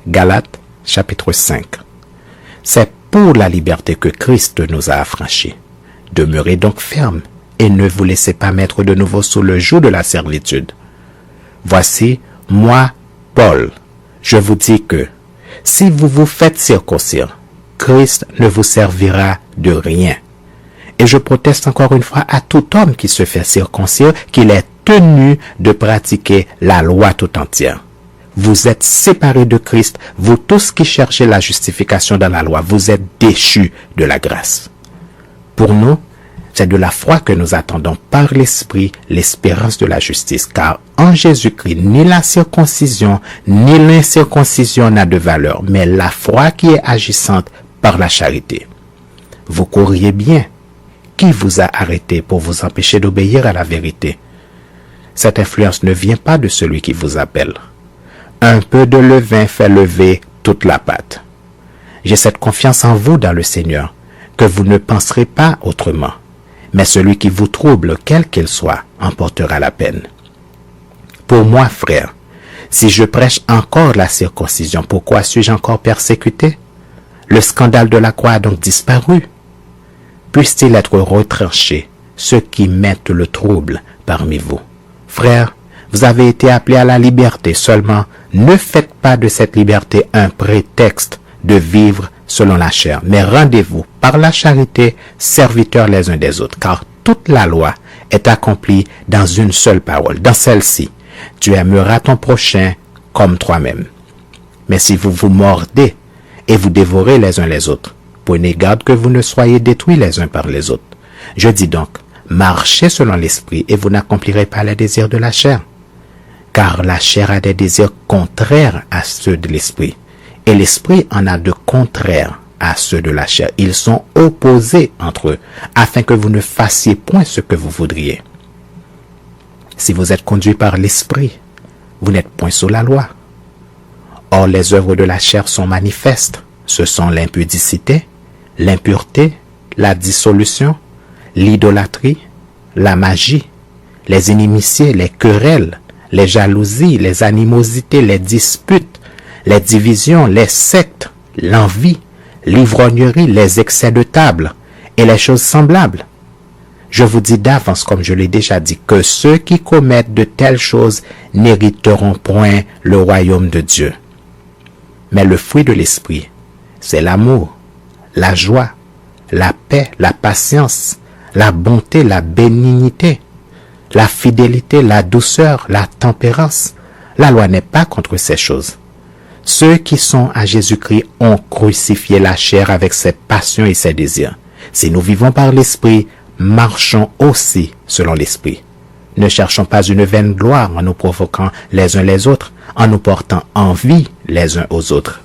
Galates chapitre 5. C'est pour la liberté que Christ nous a affranchis. Demeurez donc fermes et ne vous laissez pas mettre de nouveau sous le joug de la servitude. Voici, moi, Paul, je vous dis que si vous vous faites circoncire, Christ ne vous servira de rien. Et je proteste encore une fois à tout homme qui se fait circoncire qu'il est tenu de pratiquer la loi tout entière. Vous êtes séparés de Christ, vous tous qui cherchez la justification dans la loi, vous êtes déchus de la grâce. Pour nous, c'est de la foi que nous attendons par l'Esprit l'espérance de la justice, car en Jésus-Christ, ni la circoncision, ni l'incirconcision n'a de valeur, mais la foi qui est agissante par la charité. Vous courriez bien. Qui vous a arrêté pour vous empêcher d'obéir à la vérité? Cette influence ne vient pas de celui qui vous appelle. Un peu de levain fait lever toute la pâte. J'ai cette confiance en vous dans le Seigneur, que vous ne penserez pas autrement. Mais celui qui vous trouble, quel qu'il soit, en portera la peine. Pour moi, frère, si je prêche encore la circoncision, pourquoi suis-je encore persécuté? Le scandale de la croix a donc disparu. Puisse-t-il être retranché, ceux qui mettent le trouble parmi vous. Frères, vous avez été appelés à la liberté, seulement ne faites pas de cette liberté un prétexte de vivre selon la chair, mais rendez-vous par la charité serviteurs les uns des autres, car toute la loi est accomplie dans une seule parole, dans celle-ci, tu aimeras ton prochain comme toi-même. Mais si vous vous mordez et vous dévorez les uns les autres, prenez garde que vous ne soyez détruits les uns par les autres. Je dis donc, marchez selon l'esprit et vous n'accomplirez pas les désirs de la chair. Car la chair a des désirs contraires à ceux de l'esprit. Et l'esprit en a de contraires à ceux de la chair. Ils sont opposés entre eux, afin que vous ne fassiez point ce que vous voudriez. Si vous êtes conduit par l'esprit, vous n'êtes point sous la loi. Or, les œuvres de la chair sont manifestes. Ce sont l'impudicité, l'impureté, la dissolution, l'idolâtrie, la magie, les inimitiés, les querelles, les jalousies, les animosités, les disputes, les divisions, les sectes, l'envie, l'ivrognerie, les excès de table et les choses semblables. Je vous dis d'avance, comme je l'ai déjà dit, que ceux qui commettent de telles choses n'hériteront point le royaume de Dieu. Mais le fruit de l'esprit, c'est l'amour, la joie, la paix, la patience, la bonté, la bénignité, la fidélité, la douceur, la tempérance. La loi n'est pas contre ces choses. Ceux qui sont à Jésus-Christ ont crucifié la chair avec ses passions et ses désirs. Si nous vivons par l'esprit, marchons aussi selon l'esprit. Ne cherchons pas une vaine gloire en nous provoquant les uns les autres, en nous portant envie les uns aux autres.